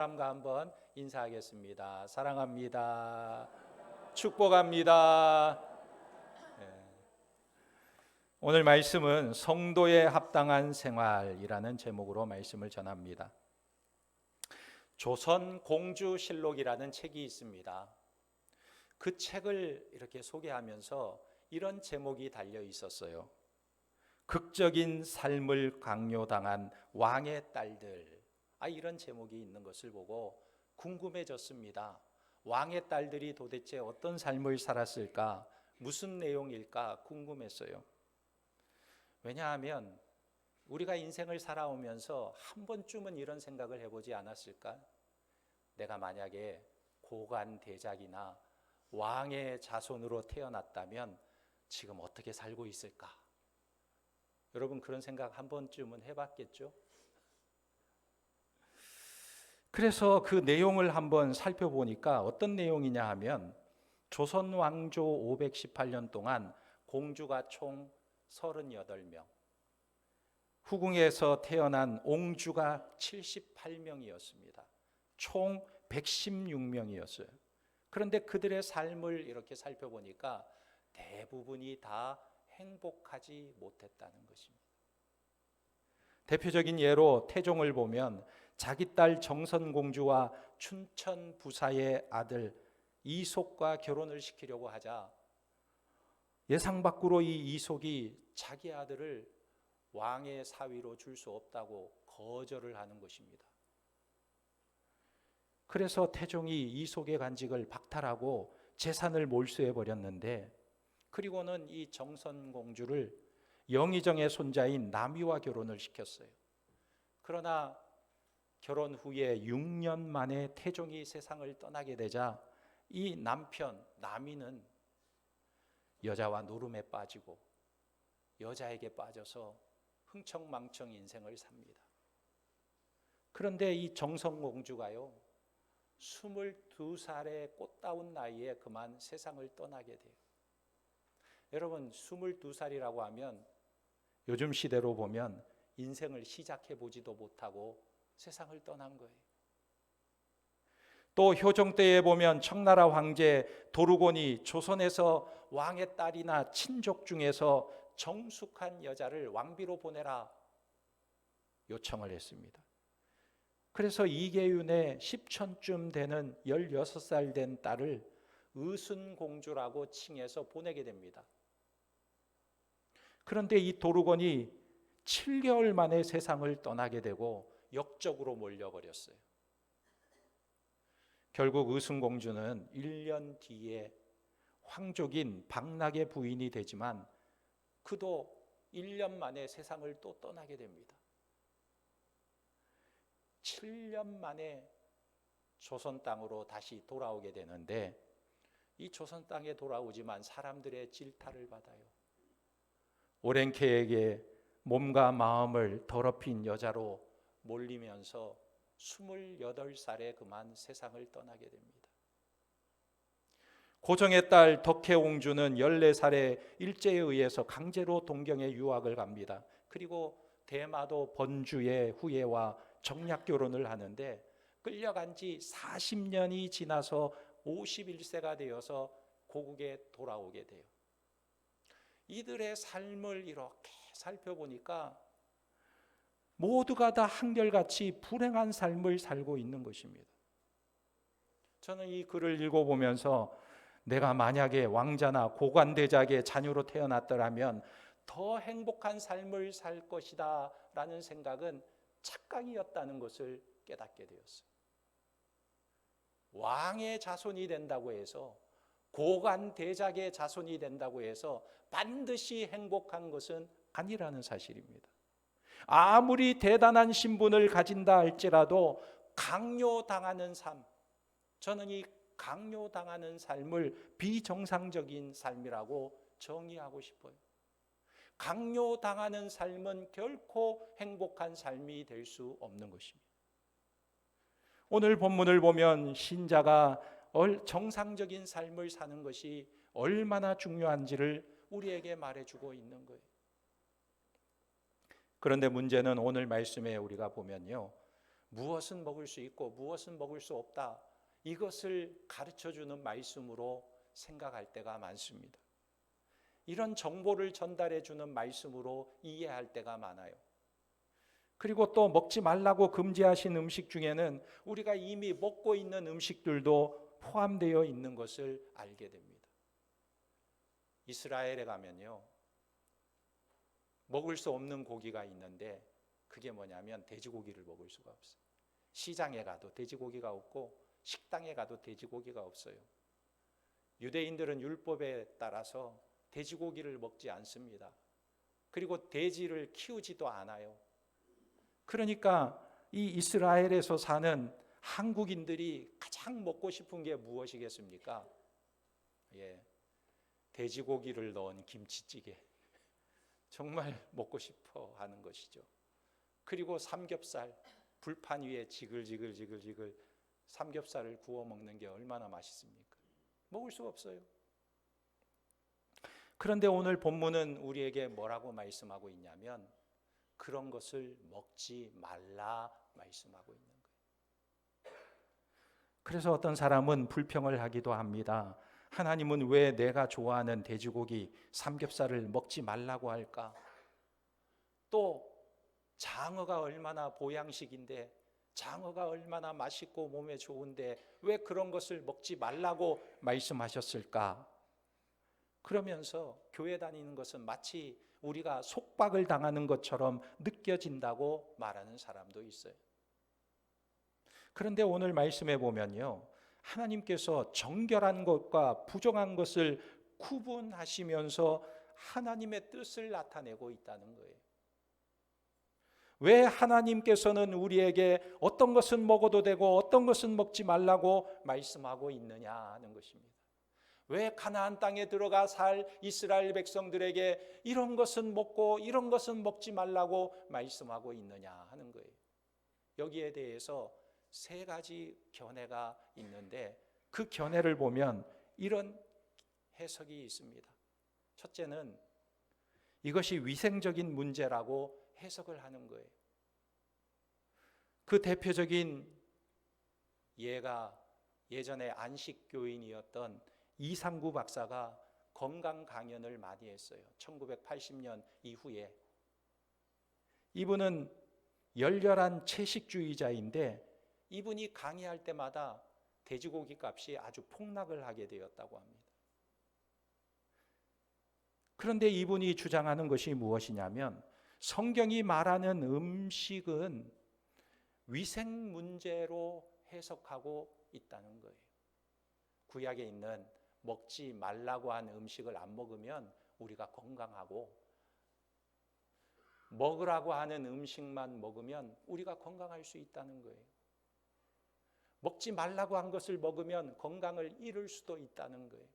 사람과 한번 인사하겠습니다. 사랑합니다. 축복합니다. 네. 오늘 말씀은 성도에 합당한 생활이라는 제목으로 말씀을 전합니다. 조선공주실록이라는 책이 있습니다. 그 책을 이렇게 소개하면서 이런 제목이 달려 있었어요. 극적인 삶을 강요당한 왕의 딸들. 이런 제목이 있는 것을 보고 궁금해졌습니다. 왕의 딸들이 도대체 어떤 삶을 살았을까? 무슨 내용일까? 궁금했어요. 왜냐하면 우리가 인생을 살아오면서 한 번쯤은 이런 생각을 해보지 않았을까? 내가 만약에 고관대작이나 왕의 자손으로 태어났다면 지금 어떻게 살고 있을까? 여러분 그런 생각 한 번쯤은 해봤겠죠? 그래서 그 내용을 한번 살펴보니까 어떤 내용이냐 하면 조선 왕조 518년 동안 공주가 총 38명, 후궁에서 태어난 옹주가 78명이었습니다. 총 116명이었어요. 그런데 그들의 삶을 이렇게 살펴보니까 대부분이 다 행복하지 못했다는 것입니다. 대표적인 예로 태종을 보면 자기 딸 정선공주와 춘천 부사의 아들 이속과 결혼을 시키려고 하자 예상 밖으로 이 이속이 자기 아들을 왕의 사위로 줄 수 없다고 거절을 하는 것입니다. 그래서 태종이 이속의 간직을 박탈하고 재산을 몰수해 버렸는데, 그리고는 이 정선공주를 영의정의 손자인 남이와 결혼을 시켰어요. 그러나 결혼 후에 6년 만에 태종이 세상을 떠나게 되자 이 남편 남이는 여자와 노름에 빠지고 여자에게 빠져서 흥청망청 인생을 삽니다. 그런데 이 정선공주가요 22살의 꽃다운 나이에 그만 세상을 떠나게 돼요. 여러분 22살이라고 하면 요즘 시대로 보면 인생을 시작해 보지도 못하고 세상을 떠난 거예요. 또 효종 때에 보면 청나라 황제 도루곤이 조선에서 왕의 딸이나 친족 중에서 정숙한 여자를 왕비로 보내라 요청을 했습니다. 그래서 이계윤의 10촌쯤 되는 16살 된 딸을 의순공주라고 칭해서 보내게 됩니다. 그런데 이 도루곤이 7개월 만에 세상을 떠나게 되고 역적으로 몰려버렸어요. 결국 의순공주는 1년 뒤에 황족인 박락의 부인이 되지만 그도 1년 만에 세상을 또 떠나게 됩니다. 7년 만에 조선 땅으로 다시 돌아오게 되는데 이 조선 땅에 돌아오지만 사람들의 질타를 받아요. 오랭캐에게 몸과 마음을 더럽힌 여자로 몰리면서 28살에 그만 세상을 떠나게 됩니다. 고종의 딸 덕혜옹주는 14살에 일제에 의해서 강제로 동경에 유학을 갑니다. 그리고 대마도 번주의 후예와 정략 결혼을 하는데 끌려간 지 40년이 지나서 51세가 되어서 고국에 돌아오게 돼요. 이들의 삶을 이렇게 살펴보니까 모두가 다 한결같이 불행한 삶을 살고 있는 것입니다. 저는 이 글을 읽어보면서 내가 만약에 왕자나 고관대작의 자녀로 태어났더라면 더 행복한 삶을 살 것이다 라는 생각은 착각이었다는 것을 깨닫게 되었어요. 왕의 자손이 된다고 해서, 고관대작의 자손이 된다고 해서 반드시 행복한 것은 아니라는 사실입니다. 아무리 대단한 신분을 가진다 할지라도 강요당하는 삶, 저는 이 강요당하는 삶을 비정상적인 삶이라고 정의하고 싶어요. 강요당하는 삶은 결코 행복한 삶이 될 수 없는 것입니다. 오늘 본문을 보면 신자가 정상적인 삶을 사는 것이 얼마나 중요한지를 우리에게 말해주고 있는 거예요. 그런데 문제는 오늘 말씀에 우리가 보면요, 무엇은 먹을 수 있고 무엇은 먹을 수 없다, 이것을 가르쳐주는 말씀으로 생각할 때가 많습니다. 이런 정보를 전달해주는 말씀으로 이해할 때가 많아요. 그리고 또 먹지 말라고 금지하신 음식 중에는 우리가 이미 먹고 있는 음식들도 포함되어 있는 것을 알게 됩니다. 이스라엘에 가면요, 먹을 수 없는 고기가 있는데 그게 뭐냐면 돼지고기를 먹을 수가 없어요. 시장에 가도 돼지고기가 없고 식당에 가도 돼지고기가 없어요. 유대인들은 율법에 따라서 돼지고기를 먹지 않습니다. 그리고 돼지를 키우지도 않아요. 그러니까 이 이스라엘에서 사는 한국인들이 가장 먹고 싶은 게 무엇이겠습니까? 돼지고기를 넣은 김치찌개. 정말 먹고 싶어 하는 것이죠. 그리고 삼겹살, 불판 위에 지글지글 삼겹살을 구워 먹는 게 얼마나 맛있습니까? 먹을 수가 없어요. 그런데 오늘 본문은 우리에게 뭐라고 말씀하고 있냐면 그런 것을 먹지 말라 말씀하고 있는 거예요. 그래서 어떤 사람은 불평을 하기도 합니다. 하나님은 왜 내가 좋아하는 돼지고기, 삼겹살을 먹지 말라고 할까? 또 장어가 얼마나 보양식인데, 장어가 얼마나 맛있고 몸에 좋은데 왜 그런 것을 먹지 말라고 말씀하셨을까? 그러면서 교회 다니는 것은 마치 우리가 속박을 당하는 것처럼 느껴진다고 말하는 사람도 있어요. 그런데 오늘 말씀해 보면요, 하나님께서 정결한 것과 부정한 것을 구분하시면서 하나님의 뜻을 나타내고 있다는 거예요. 왜 하나님께서는 우리에게 어떤 것은 먹어도 되고 어떤 것은 먹지 말라고 말씀하고 있느냐 하는 것입니다. 왜 가나안 땅에 들어가 살 이스라엘 백성들에게 이런 것은 먹고 이런 것은 먹지 말라고 말씀하고 있느냐 하는 거예요. 여기에 대해서 세 가지 견해가 있는데 그 견해를 보면 이런 해석이 있습니다. 첫째는 이것이 위생적인 문제라고 해석을 하는 거예요. 그 대표적인 예가 예전에 안식교인이었던 이상구 박사가 건강 강연을 많이 했어요. 1980년 이후에. 이분은 열렬한 채식주의자인데 이분이 강의할 때마다 돼지고기 값이 아주 폭락을 하게 되었다고 합니다. 그런데 이분이 주장하는 것이 무엇이냐면 성경이 말하는 음식은 위생 문제로 해석하고 있다는 거예요. 구약에 있는 먹지 말라고 한 음식을 안 먹으면 우리가 건강하고 먹으라고 하는 음식만 먹으면 우리가 건강할 수 있다는 거예요. 먹지 말라고 한 것을 먹으면 건강을 잃을 수도 있다는 거예요.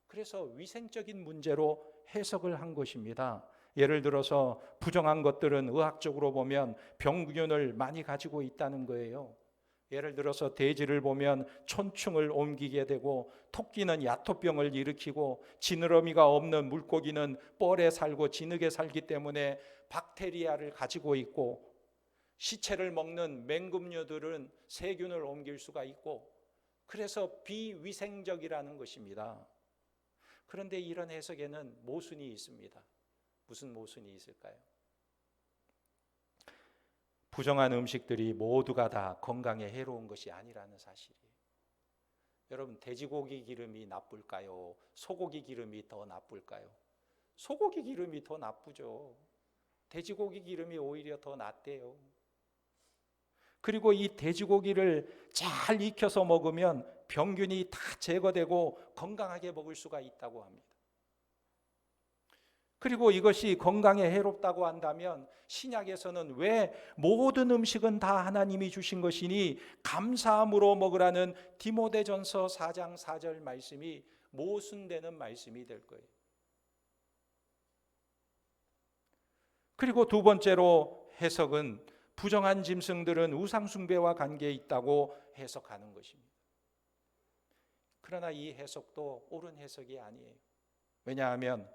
그래서 위생적인 문제로 해석을 한 것입니다. 예를 들어서 부정한 것들은 의학적으로 보면 병균을 많이 가지고 있다는 거예요. 예를 들어서 돼지를 보면 촌충을 옮기게 되고 토끼는 야토병을 일으키고 지느러미가 없는 물고기는 뻘에 살고 진흙에 살기 때문에 박테리아를 가지고 있고 시체를 먹는 맹금류들은 세균을 옮길 수가 있고 그래서 비위생적이라는 것입니다. 그런데 이런 해석에는 모순이 있습니다. 무슨 모순이 있을까요? 부정한 음식들이 모두가 다 건강에 해로운 것이 아니라는 사실이에요. 여러분, 돼지고기 기름이 나쁠까요? 소고기 기름이 더 나쁠까요? 소고기 기름이 더 나쁘죠. 돼지고기 기름이 오히려 더 낫대요. 그리고 이 돼지고기를 잘 익혀서 먹으면 병균이 다 제거되고 건강하게 먹을 수가 있다고 합니다. 그리고 이것이 건강에 해롭다고 한다면 신약에서는 왜 모든 음식은 다 하나님이 주신 것이니 감사함으로 먹으라는 디모데전서 4장 4절 말씀이 모순되는 말씀이 될 거예요. 그리고 두 번째로 해석은 부정한 짐승들은 우상숭배와 관계에 있다고 해석하는 것입니다. 그러나 이 해석도 옳은 해석이 아니에요. 왜냐하면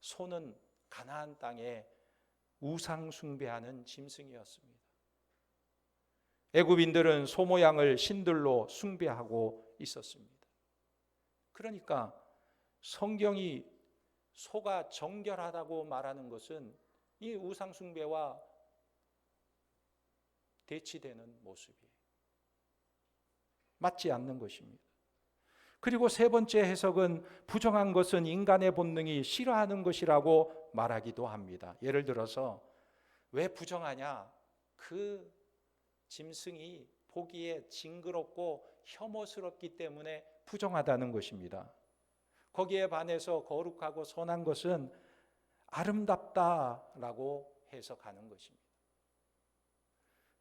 소는 가나안 땅에 우상 숭배하는 짐승이었습니다. 애굽인들은 소 모양을 신들로 숭배하고 있었습니다. 그러니까 성경이 소가 정결하다고 말하는 것은 이 우상 숭배와 대치되는 모습이에요. 맞지 않는 것입니다. 그리고 세 번째 해석은 부정한 것은 인간의 본능이 싫어하는 것이라고 말하기도 합니다. 예를 들어서 왜 부정하냐? 그 짐승이 보기에 징그럽고 혐오스럽기 때문에 부정하다는 것입니다. 거기에 반해서 거룩하고 선한 것은 아름답다라고 해석하는 것입니다.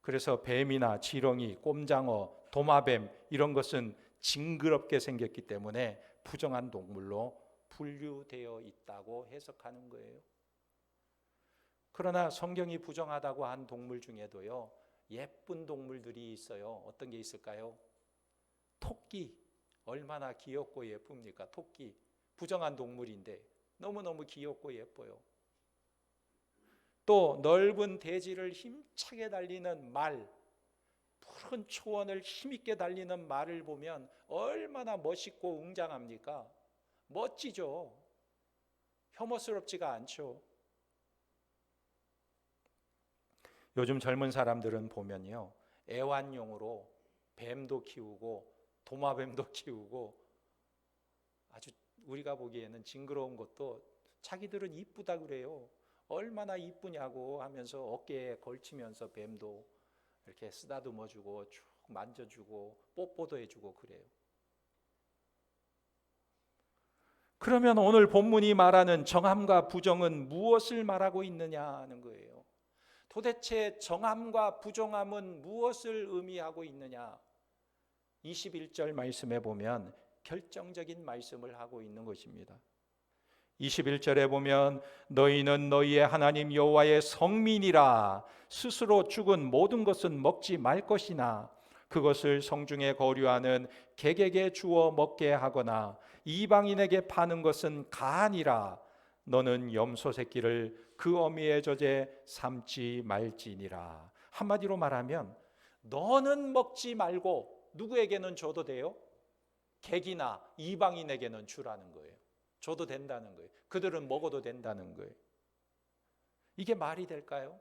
그래서 뱀이나 지렁이, 꼼장어, 도마뱀 이런 것은 징그럽게 생겼기 때문에 부정한 동물로 분류되어 있다고 해석하는 거예요. 그러나 성경이 부정하다고 한 동물 중에도요, 예쁜 동물들이 있어요. 어떤 게 있을까요? 토끼. 얼마나 귀엽고 예쁩니까? 토끼. 부정한 동물인데 너무너무 귀엽고 예뻐요. 또 넓은 대지를 힘차게 달리는 말, 푸른 초원을 힘있게 달리는 말을 보면 얼마나 멋있고 웅장합니까? 멋지죠. 혐오스럽지가 않죠. 요즘 젊은 사람들은 보면요, 애완용으로 뱀도 키우고 도마뱀도 키우고 아주 우리가 보기에는 징그러운 것도 자기들은 이쁘다 그래요. 얼마나 이쁘냐고 하면서 어깨에 걸치면서 뱀도 이렇게 쓰다듬어주고 쭉 만져주고 뽀뽀도 해주고 그래요. 그러면 오늘 본문이 말하는 정함과 부정은 무엇을 말하고 있느냐 하는 거예요. 도대체 정함과 부정함은 무엇을 의미하고 있느냐? 21절 말씀에 보면 결정적인 말씀을 하고 있는 것입니다. 21절에 보면 너희는 너희의 하나님 여호와의 성민이라. 스스로 죽은 모든 것은 먹지 말 것이나 그것을 성중에 거류하는 객에게 주어 먹게 하거나 이방인에게 파는 것은 가하니라. 너는 염소 새끼를 그 어미의 젖에 삼지 말지니라. 한마디로 말하면 너는 먹지 말고 누구에게는 줘도 돼요? 객이나 이방인에게는 주라는 거예요. 줘도 된다는 거예요. 그들은 먹어도 된다는 거예요. 이게 말이 될까요?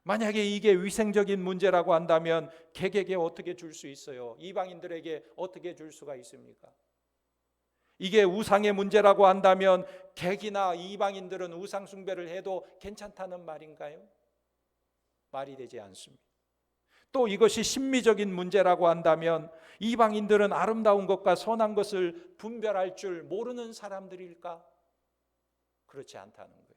만약에 이게 위생적인 문제라고 한다면 객에게 어떻게 줄 수 있어요? 이방인들에게 어떻게 줄 수가 있습니까? 이게 우상의 문제라고 한다면 객이나 이방인들은 우상 숭배를 해도 괜찮다는 말인가요? 말이 되지 않습니다. 또 이것이 심미적인 문제라고 한다면 이방인들은 아름다운 것과 선한 것을 분별할 줄 모르는 사람들일까? 그렇지 않다는 거예요.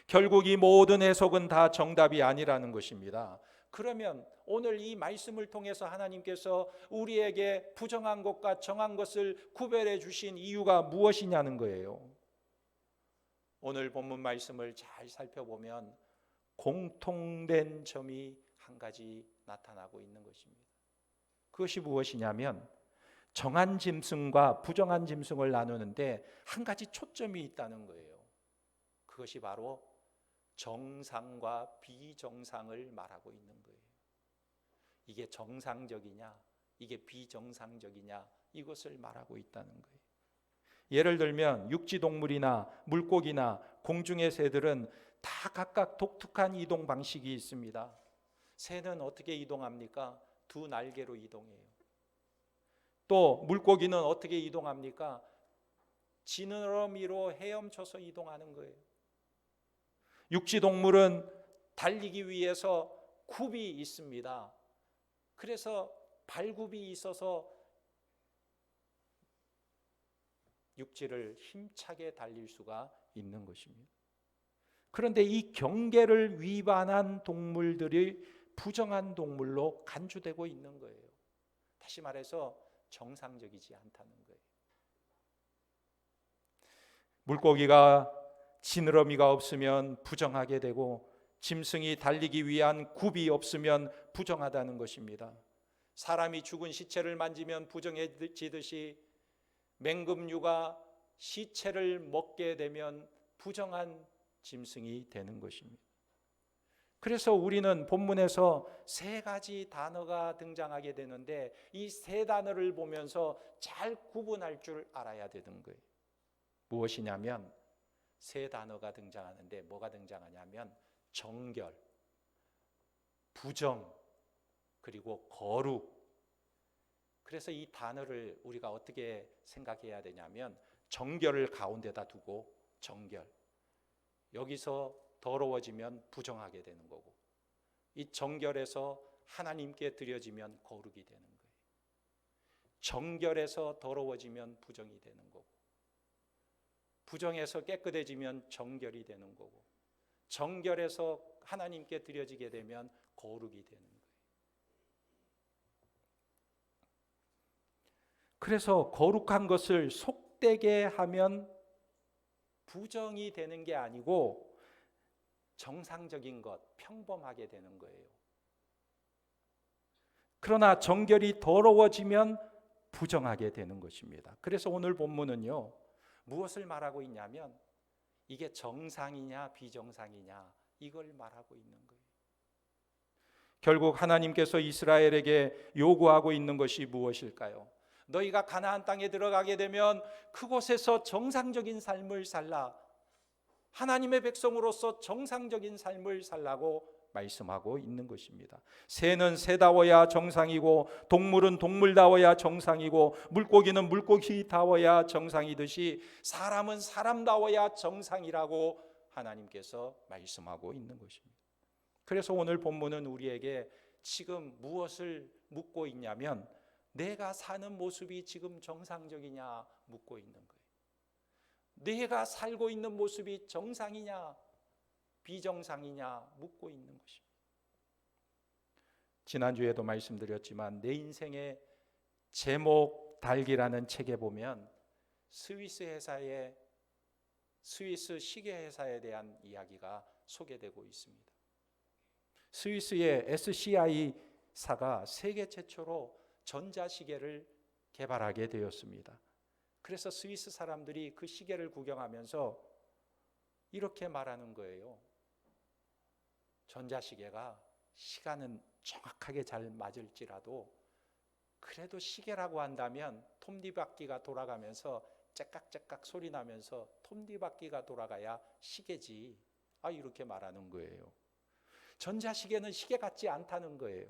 결국 이 모든 해석은 다 정답이 아니라는 것입니다. 그러면 오늘 이 말씀을 통해서 하나님께서 우리에게 부정한 것과 정한 것을 구별해 주신 이유가 무엇이냐는 거예요. 오늘 본문 말씀을 잘 살펴보면 공통된 점이 한 가지 나타나고 있는 것입니다. 그것이 무엇이냐면 정한 짐승과 부정한 짐승을 나누는데 한 가지 초점이 있다는 거예요. 그것이 바로 정상과 비정상을 말하고 있는 거예요. 이게 정상적이냐, 이게 비정상적이냐, 이것을 말하고 있다는 거예요. 예를 들면 육지동물이나 물고기나 공중의 새들은 다 각각 독특한 이동 방식이 있습니다. 새는 어떻게 이동합니까? 두 날개로 이동해요. 또 물고기는 어떻게 이동합니까? 지느러미로 헤엄쳐서 이동하는 거예요. 육지동물은 달리기 위해서 굽이 있습니다. 그래서 발굽이 있어서 육지를 힘차게 달릴 수가 있는 것입니다. 그런데 이 경계를 위반한 동물들이 부정한 동물로 간주되고 있는 거예요. 다시 말해서 정상적이지 않다는 거예요. 물고기가 지느러미가 없으면 부정하게 되고 짐승이 달리기 위한 굽이 없으면 부정하다는 것입니다. 사람이 죽은 시체를 만지면 부정해지듯이 맹금류가 시체를 먹게 되면 부정한 짐승이 되는 것입니다. 그래서 우리는 본문에서 세 가지 단어가 등장하게 되는데 이 세 단어를 보면서 잘 구분할 줄 알아야 되는 거예요. 무엇이냐면 세 단어가 등장하는데 뭐가 등장하냐면 정결, 부정, 그리고 거룩. 그래서 이 단어를 우리가 어떻게 생각해야 되냐면 정결을 가운데다 두고 정결, 여기서 더러워지면 부정하게 되는 거고 이 정결에서 하나님께 드려지면 거룩이 되는 거예요. 정결에서 더러워지면 부정이 되는 거고 부정에서 깨끗해지면 정결이 되는 거고 정결에서 하나님께 드려지게 되면 거룩이 되는 거예요. 그래서 거룩한 것을 속되게 하면 부정이 되는 게 아니고 정상적인 것, 평범하게 되는 거예요. 그러나 정결이 더러워지면 부정하게 되는 것입니다. 그래서 오늘 본문은요, 무엇을 말하고 있냐면 이게 정상이냐 비정상이냐 이걸 말하고 있는 거예요. 결국 하나님께서 이스라엘에게 요구하고 있는 것이 무엇일까요? 너희가 가나안 땅에 들어가게 되면 그곳에서 정상적인 삶을 살라. 하나님의 백성으로서 정상적인 삶을 살라고 말씀하고 있는 것입니다. 새는 새다워야 정상이고 동물은 동물다워야 정상이고 물고기는 물고기다워야 정상이듯이 사람은 사람다워야 정상이라고 하나님께서 말씀하고 있는 것입니다. 그래서 오늘 본문은 우리에게 지금 무엇을 묻고 있냐면 내가 사는 모습이 지금 정상적이냐 묻고 있는 거예요. 내가 살고 있는 모습이 정상이냐 비정상이냐 묻고 있는 것입니다. 지난주에도 말씀드렸지만 내 인생의 제목 달기라는 책에 보면 스위스 시계 회사에 대한 이야기가 소개되고 있습니다. 스위스의 SCI사가 세계 최초로 전자시계를 개발하게 되었습니다. 그래서 스위스 사람들이 그 시계를 구경하면서 이렇게 말하는 거예요. 전자시계가 시간은 정확하게 잘 맞을지라도 그래도 시계라고 한다면 톱니바퀴가 돌아가면서 째깍째깍 소리 나면서 톱니바퀴가 돌아가야 시계지. 이렇게 말하는 거예요. 전자시계는 시계 같지 않다는 거예요.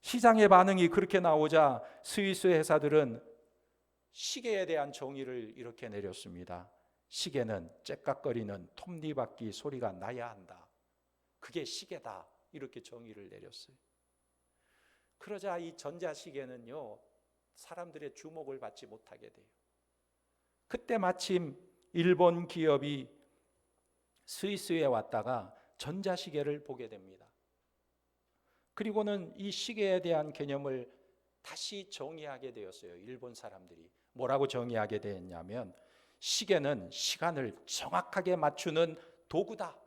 시장의 반응이 그렇게 나오자 스위스 회사들은 시계에 대한 정의를 이렇게 내렸습니다. 시계는 째깍거리는 톱니바퀴 소리가 나야 한다. 그게 시계다. 이렇게 정의를 내렸어요. 그러자 이 전자시계는요, 사람들의 주목을 받지 못하게 돼요. 그때 마침 일본 기업이 스위스에 왔다가 전자시계를 보게 됩니다. 그리고는 이 시계에 대한 개념을 다시 정의하게 되었어요. 일본 사람들이 뭐라고 정의하게 됐냐면 시계는 시간을 정확하게 맞추는 도구다.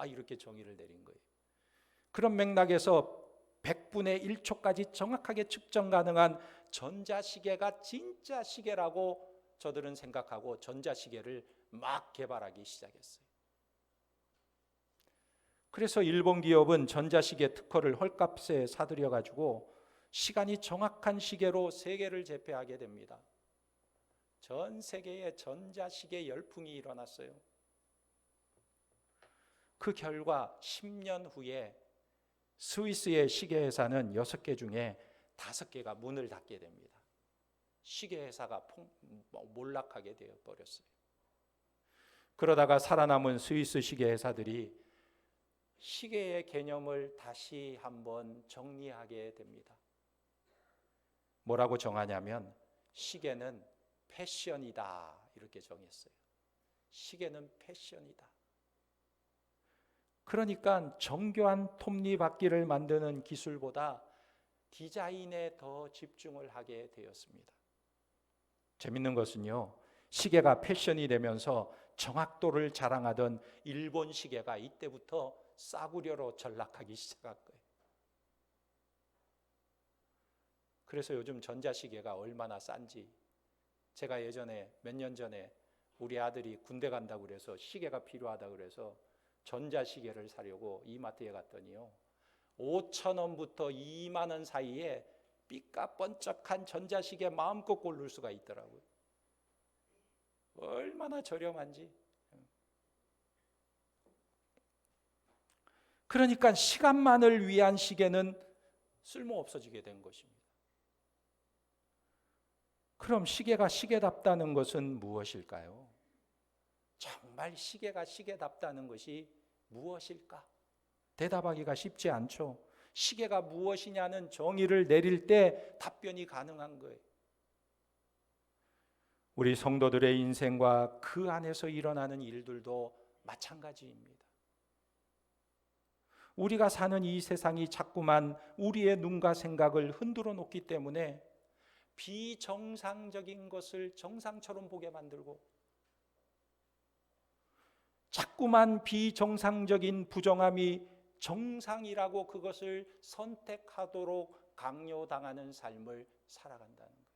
이렇게 정의를 내린 거예요. 그런 맥락에서 100분의 1초까지 정확하게 측정 가능한 전자시계가 진짜 시계라고 저들은 생각하고 전자시계를 막 개발하기 시작했어요. 그래서 일본 기업은 전자시계 특허를 헐값에 사들여 가지고 시간이 정확한 시계로 세계를 제패하게 됩니다. 전 세계에 전자시계 열풍이 일어났어요. 그 결과 10년 후에 스위스의 시계회사는 6개 중에 5개가 문을 닫게 됩니다. 시계회사가 몰락하게 되어버렸어요. 그러다가 살아남은 스위스 시계회사들이 시계의 개념을 다시 한번 정리하게 됩니다. 뭐라고 정하냐면 시계는 패션이다 이렇게 정했어요. 시계는 패션이다. 그러니까 정교한 톱니바퀴를 만드는 기술보다 디자인에 더 집중을 하게 되었습니다. 재밌는 것은요, 시계가 패션이 되면서 정확도를 자랑하던 일본 시계가 이때부터 싸구려로 전락하기 시작한 거예요. 그래서 요즘 전자시계가 얼마나 싼지 제가 예전에 몇 년 전에 우리 아들이 군대 간다고 그래서 시계가 필요하다고 그래서 전자시계를 사려고 이마트에 갔더니요, 5천 원부터 2만 원 사이에 삐까번쩍한 전자시계 마음껏 고를 수가 있더라고요. 얼마나 저렴한지. 그러니까 시간만을 위한 시계는 쓸모 없어지게 된 것입니다. 그럼 시계가 시계답다는 것은 무엇일까요? 정말 시계가 시계답다는 것이 무엇일까? 대답하기가 쉽지 않죠. 시계가 무엇이냐는 정의를 내릴 때 답변이 가능한 거예요. 우리 성도들의 인생과 그 안에서 일어나는 일들도 마찬가지입니다. 우리가 사는 이 세상이 자꾸만 우리의 눈과 생각을 흔들어 놓기 때문에 비정상적인 것을 정상처럼 보게 만들고, 자꾸만 비정상적인 부정함이 정상이라고 그것을 선택하도록 강요당하는 삶을 살아간다는 거예요.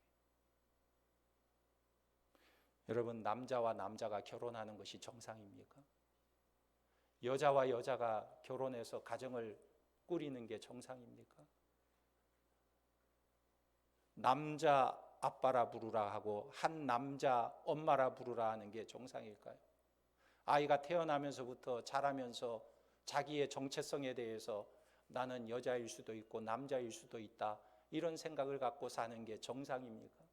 여러분, 남자와 남자가 결혼하는 것이 정상입니까? 여자와 여자가 결혼해서 가정을 꾸리는 게 정상입니까? 남자 아빠라 부르라 하고 한 남자 엄마라 부르라 하는 게 정상일까요? 아이가 태어나면서부터 자라면서 자기의 정체성에 대해서 나는 여자일 수도 있고 남자일 수도 있다, 이런 생각을 갖고 사는 게 정상입니까?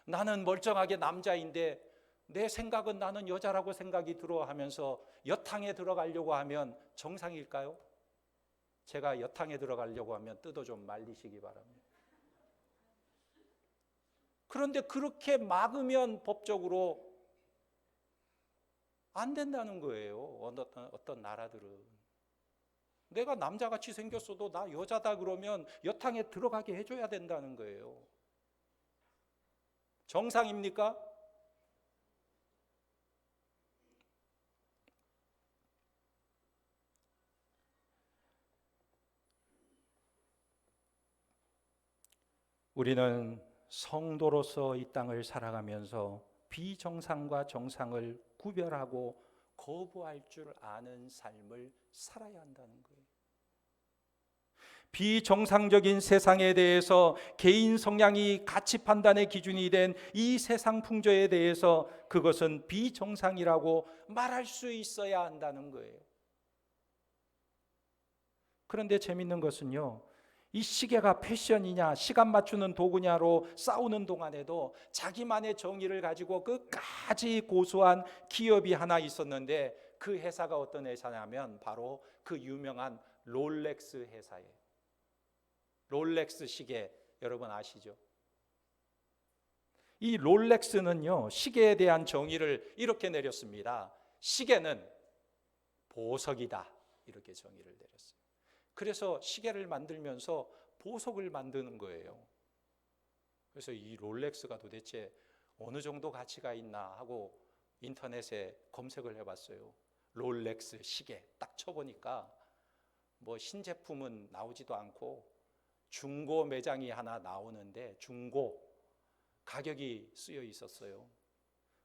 나는 멀쩡하게 남자인데 내 생각은 나는 여자라고 생각이 들어 하면서 여탕에 들어가려고 하면 정상일까요? 제가 여탕에 들어가려고 하면 뜯어 좀 말리시기 바랍니다. 그런데 그렇게 막으면 법적으로 안 된다는 거예요. 어떤 나라들은. 내가 남자같이 생겼어도 나 여자다 그러면 여탕에 들어가게 해줘야 된다는 거예요. 정상입니까? 우리는 성도로서 이 땅을 살아가면서 비정상과 정상을 구별하고 거부할 줄 아는 삶을 살아야 한다는 거예요. 비정상적인 세상에 대해서 개인 성향이 가치 판단의 기준이 된 이 세상 풍조에 대해서 그것은 비정상이라고 말할 수 있어야 한다는 거예요. 그런데 재밌는 것은요, 이 시계가 패션이냐 시간 맞추는 도구냐로 싸우는 동안에도 자기만의 정의를 가지고 끝까지 고수한 기업이 하나 있었는데, 그 회사가 어떤 회사냐면 바로 그 유명한 롤렉스 회사예요. 롤렉스 시계 여러분 아시죠? 이 롤렉스는요, 시계에 대한 정의를 이렇게 내렸습니다. 시계는 보석이다, 이렇게 정의를 내렸어요. 그래서 시계를 만들면서 보석을 만드는 거예요. 그래서 이 롤렉스가 도대체 어느 정도 가치가 있나 하고 인터넷에 검색을 해봤어요. 롤렉스 시계 딱 쳐보니까 뭐 신제품은 나오지도 않고 중고 매장이 하나 나오는데 중고 가격이 쓰여 있었어요.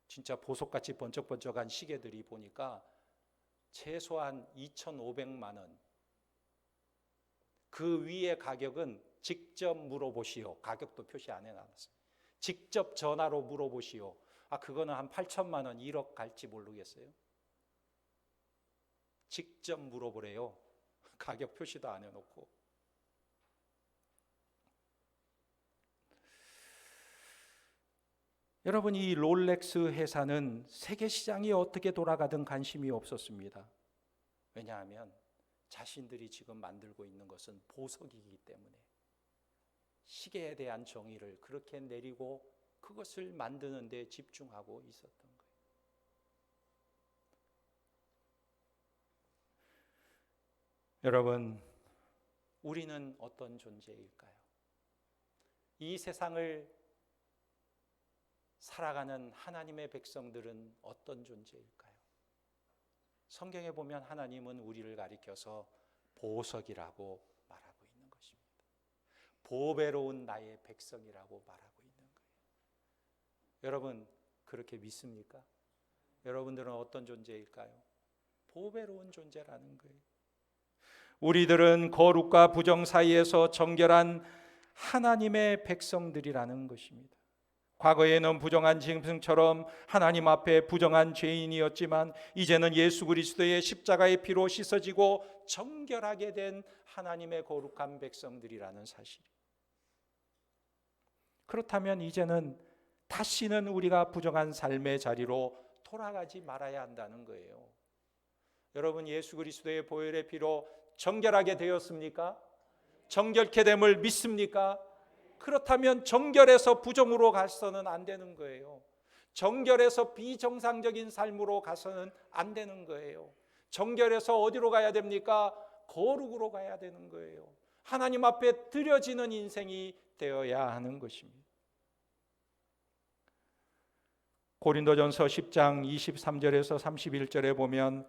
진짜 보석같이 번쩍번쩍한 시계들이 보니까 최소한 2,500만 원. 그 위의 가격은 직접 물어보시오. 가격도 표시 안 해놨어요. 직접 전화로 물어보시오. 그거는 한 8천만 원, 1억 갈지 모르겠어요. 직접 물어보래요. 가격 표시도 안 해놓고. 여러분, 이 롤렉스 회사는 세계 시장이 어떻게 돌아가든 관심이 없었습니다. 왜냐하면 자신들이 지금 만들고 있는 것은 보석이기 때문에 시계에 대한 정의를 그렇게 내리고 그것을 만드는 데 집중하고 있었던 거예요. 여러분, 우리는 어떤 존재일까요? 이 세상을 살아가는 하나님의 백성들은 어떤 존재일까요? 성경에 보면 하나님은 우리를 가리켜서 보석이라고 말하고 있는 것입니다. 보배로운 나의 백성이라고 말하고 있는 거예요. 여러분, 그렇게 믿습니까? 여러분들은 어떤 존재일까요? 보배로운 존재라는 거예요. 우리들은 거룩과 부정 사이에서 정결한 하나님의 백성들이라는 것입니다. 과거에는 부정한 짐승처럼 하나님 앞에 부정한 죄인이었지만 이제는 예수 그리스도의 십자가의 피로 씻어지고 정결하게 된 하나님의 거룩한 백성들이라는 사실. 그렇다면 이제는 다시는 우리가 부정한 삶의 자리로 돌아가지 말아야 한다는 거예요. 여러분, 예수 그리스도의 보혈의 피로 정결하게 되었습니까? 정결케 됨을 믿습니까? 그렇다면 정결에서 부정으로 가서는 안 되는 거예요. 정결에서 비정상적인 삶으로 가서는 안 되는 거예요. 정결에서 어디로 가야 됩니까? 거룩으로 가야 되는 거예요. 하나님 앞에 드려지는 인생이 되어야 하는 것입니다. 고린도전서 10장 23절에서 31절에 보면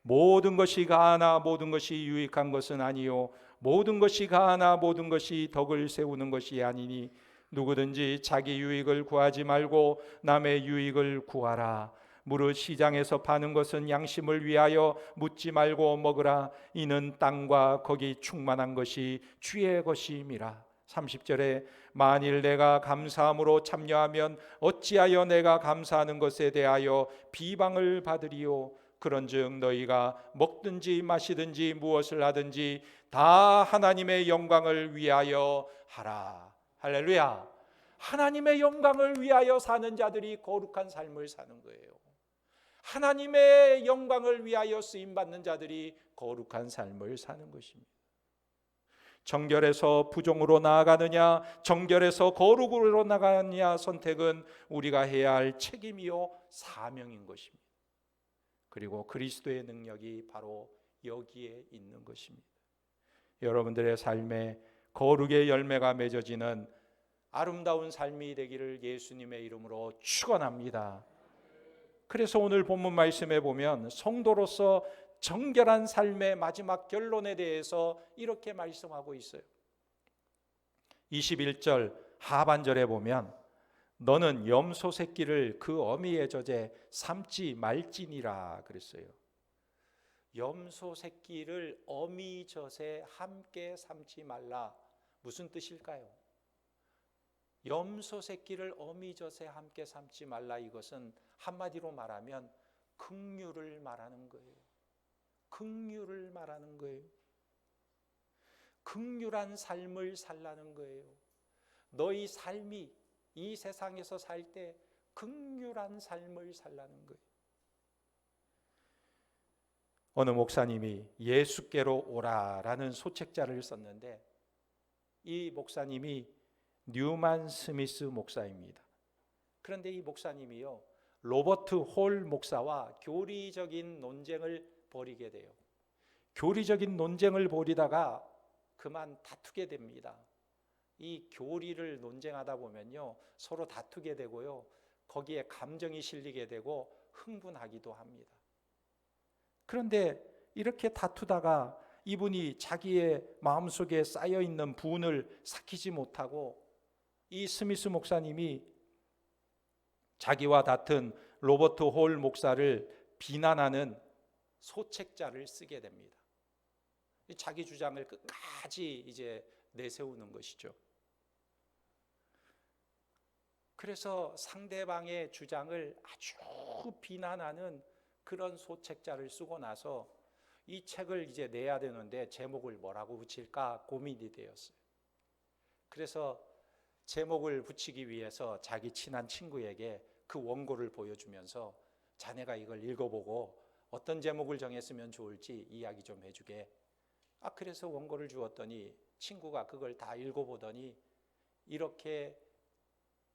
모든 것이 가하나 모든 것이 유익한 것은 아니요 모든 것이 가하나 모든 것이 덕을 세우는 것이 아니니 누구든지 자기 유익을 구하지 말고 남의 유익을 구하라. 무릇 시장에서 파는 것은 양심을 위하여 묻지 말고 먹으라. 이는 땅과 거기 충만한 것이 주의 것임이라. 30절에 만일 내가 감사함으로 참여하면 어찌하여 내가 감사하는 것에 대하여 비방을 받으리요. 그런즉 너희가 먹든지 마시든지 무엇을 하든지 다 하나님의 영광을 위하여 하라. 할렐루야. 하나님의 영광을 위하여 사는 자들이 거룩한 삶을 사는 거예요. 하나님의 영광을 위하여 쓰임받는 자들이 거룩한 삶을 사는 것입니다. 정결에서 부정으로 나아가느냐 정결에서 거룩으로 나가느냐 선택은 우리가 해야 할 책임이요 사명인 것입니다. 그리고 그리스도의 능력이 바로 여기에 있는 것입니다. 여러분들의 삶에 거룩의 열매가 맺어지는 아름다운 삶이 되기를 예수님의 이름으로 축원합니다. 그래서 오늘 본문 말씀에 보면 성도로서 정결한 삶의 마지막 결론에 대해서 이렇게 말씀하고 있어요. 21절 하반절에 보면 너는 염소 새끼를 그 어미의 젖에 삶지 말지니라 그랬어요. 염소 새끼를 어미 젖에 함께 삶지 말라. 무슨 뜻일까요? 염소 새끼를 어미 젖에 함께 삶지 말라. 이것은 한마디로 말하면 긍휼을 말하는 거예요. 긍휼을 말하는 거예요. 긍휼한 삶을 살라는 거예요. 너희 삶이 이 세상에서 살 때 긍휼한 삶을 살라는 거예요. 어느 목사님이 예수께로 오라라는 소책자를 썼는데 이 목사님이 뉴만 스미스 목사입니다. 그런데 이 목사님이요 로버트 홀 목사와 교리적인 논쟁을 벌이게 돼요. 교리적인 논쟁을 벌이다가 그만 다투게 됩니다. 이 교리를 논쟁하다 보면요 서로 다투게 되고요 거기에 감정이 실리게 되고 흥분하기도 합니다. 그런데 이렇게 다투다가 이분이 자기의 마음속에 쌓여있는 분을 삭히지 못하고 이 스미스 목사님이 자기와 다툰 로버트 홀 목사를 비난하는 소책자를 쓰게 됩니다. 자기 주장을 끝까지 이제 내세우는 것이죠. 그래서 상대방의 주장을 아주 비난하는 그런 소책자를 쓰고 나서 이 책을 이제 내야 되는데 제목을 뭐라고 붙일까 고민이 되었어요. 그래서 제목을 붙이기 위해서 자기 친한 친구에게 그 원고를 보여주면서 자네가 이걸 읽어보고 어떤 제목을 정했으면 좋을지 이야기 좀 해주게. 그래서 원고를 주었더니 친구가 그걸 다 읽어보더니 이렇게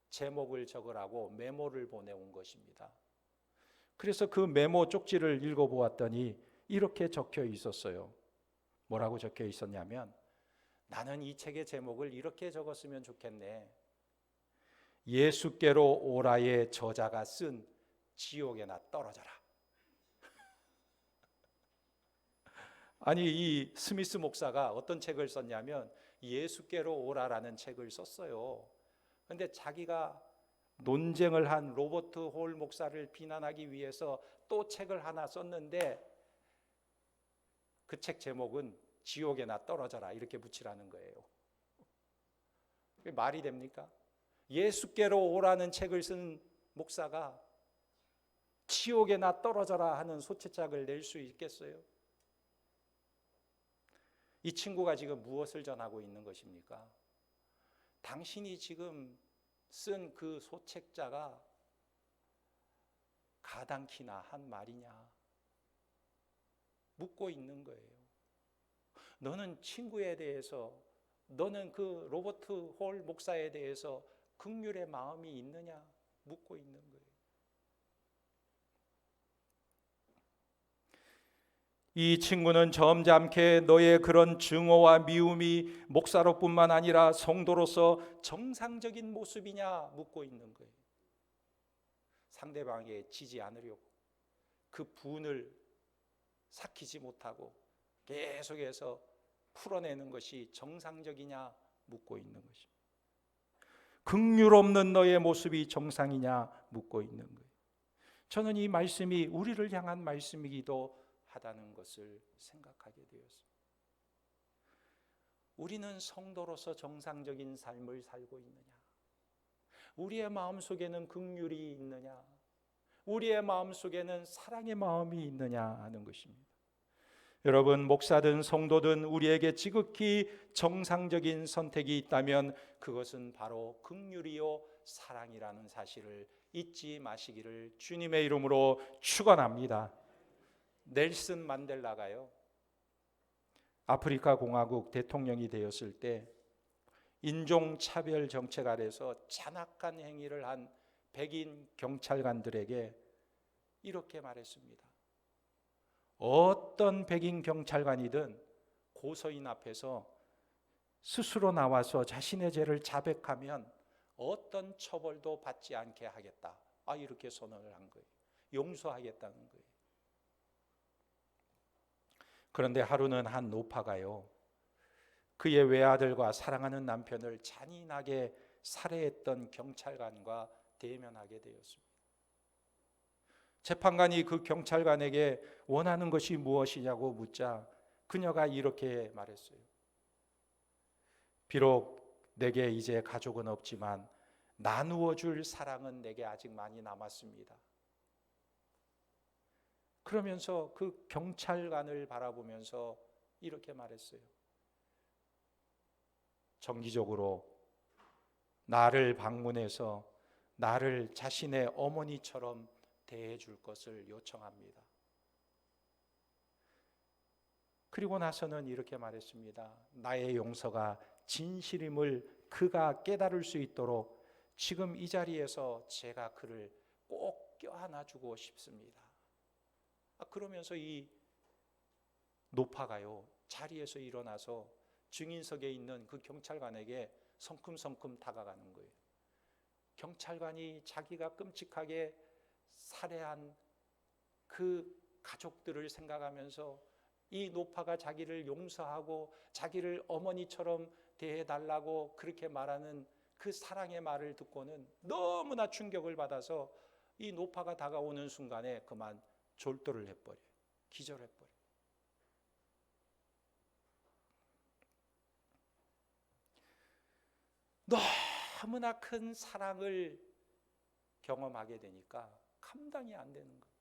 제목을 적으라고 메모를 보내온 것입니다. 그래서 그 메모 쪽지를 읽어보았더니 이렇게 적혀 있었어요. 뭐라고 적혀 있었냐면 나는 이 책의 제목을 이렇게 적었으면 좋겠네. 예수께로 오라의 저자가 쓴 지옥에나 떨어져라. 아니 이 스미스 목사가 어떤 책을 썼냐면 예수께로 오라라는 책을 썼어요. 그런데 자기가 논쟁을 한 로버트 홀 목사를 비난하기 위해서 또 책을 하나 썼는데 그 책 제목은 지옥에나 떨어져라 이렇게 붙이라는 거예요. 그게 말이 됩니까? 예수께로 오라는 책을 쓴 목사가 지옥에나 떨어져라 하는 소책작을 낼 수 있겠어요? 이 친구가 지금 무엇을 전하고 있는 것입니까? 당신이 지금 쓴 그 소책자가 가당키나 한 말이냐 묻고 있는 거예요. 너는 친구에 대해서, 너는 그 로버트 홀 목사에 대해서 긍휼의 마음이 있느냐 묻고 있는 거예요. 이 친구는 점잖게 너의 그런 증오와 미움이 목사로뿐만 아니라 성도로서 정상적인 모습이냐 묻고 있는 거예요. 상대방에 지지 않으려고 그 분을 삭히지 못하고 계속해서 풀어내는 것이 정상적이냐 묻고 있는 것입니다. 긍휼 없는 너의 모습이 정상이냐 묻고 있는 거예요. 저는 이 말씀이 우리를 향한 말씀이기도 하다는 것을 생각하게 되었습니다. 우리는 성도로서 정상적인 삶을 살고 있느냐? 우리의 마음속에는 긍휼이 있느냐? 우리의 마음속에는 사랑의 마음이 있느냐 하는 것입니다. 여러분, 목사든 성도든 우리에게 지극히 정상적인 선택이 있다면 그것은 바로 긍휼이요 사랑이라는 사실을 잊지 마시기를 주님의 이름으로 축원합니다. 넬슨 만델라가요, 아프리카 공화국 대통령이 되었을 때 인종차별 정책 아래서 잔악한 행위를 한 백인 경찰관들에게 이렇게 말했습니다. 어떤 백인 경찰관이든 고서인 앞에서 스스로 나와서 자신의 죄를 자백하면 어떤 처벌도 받지 않게 하겠다. 이렇게 선언을 한 거예요. 용서하겠다는 거예요. 그런데 하루는 한 노파가요, 그의 외아들과 사랑하는 남편을 잔인하게 살해했던 경찰관과 대면하게 되었습니다. 재판관이 그 경찰관에게 원하는 것이 무엇이냐고 묻자 그녀가 이렇게 말했어요. 비록 내게 이제 가족은 없지만 나누어 줄 사랑은 내게 아직 많이 남았습니다. 그러면서 그 경찰관을 바라보면서 이렇게 말했어요. 정기적으로 나를 방문해서 나를 자신의 어머니처럼 대해 줄 것을 요청합니다. 그리고 나서는 이렇게 말했습니다. 나의 용서가 진실임을 그가 깨달을 수 있도록 지금 이 자리에서 제가 그를 꼭 껴안아 주고 싶습니다. 그러면서 이 노파가요, 자리에서 일어나서 증인석에 있는 그 경찰관에게 성큼성큼 다가가는 거예요. 경찰관이 자기가 끔찍하게 살해한 그 가족들을 생각하면서 이 노파가 자기를 용서하고 자기를 어머니처럼 대해달라고 그렇게 말하는 그 사랑의 말을 듣고는 너무나 충격을 받아서 이 노파가 다가오는 순간에 그만 졸도를 해버려요. 기절해버려요. 너무나 큰 사랑을 경험하게 되니까 감당이 안 되는 거예요.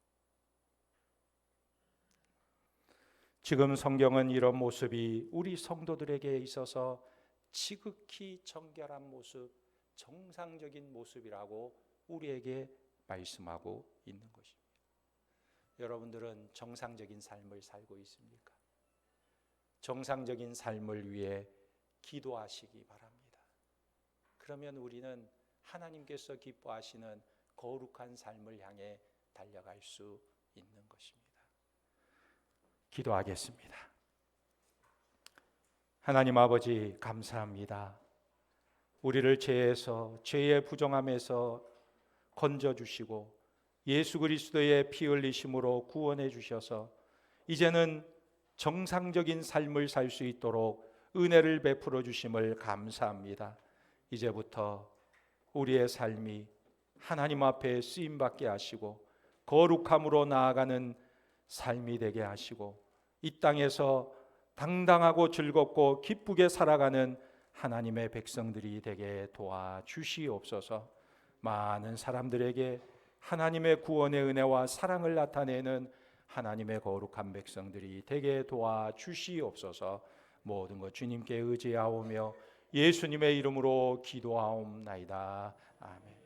지금 성경은 이런 모습이 우리 성도들에게 있어서 지극히 정결한 모습, 정상적인 모습이라고 우리에게 말씀하고 있는 것입니다. 여러분들은 정상적인 삶을 살고 있습니까? 정상적인 삶을 위해 기도하시기 바랍니다. 그러면 우리는 하나님께서 기뻐하시는 거룩한 삶을 향해 달려갈 수 있는 것입니다. 기도하겠습니다. 하나님 아버지, 감사합니다. 우리를 죄에서, 죄의 부정함에서 건져주시고 예수 그리스도의 피 흘리심으로 구원해 주셔서 이제는 정상적인 삶을 살 수 있도록 은혜를 베풀어 주심을 감사합니다. 이제부터 우리의 삶이 하나님 앞에 쓰임 받게 하시고 거룩함으로 나아가는 삶이 되게 하시고 이 땅에서 당당하고 즐겁고 기쁘게 살아가는 하나님의 백성들이 되게 도와주시옵소서. 많은 사람들에게 하나님의 구원의 은혜와 사랑을 나타내는 하나님의 거룩한 백성들이 되게 도와주시옵소서. 모든 것 주님께 의지하오며 예수님의 이름으로 기도하옵나이다. 아멘.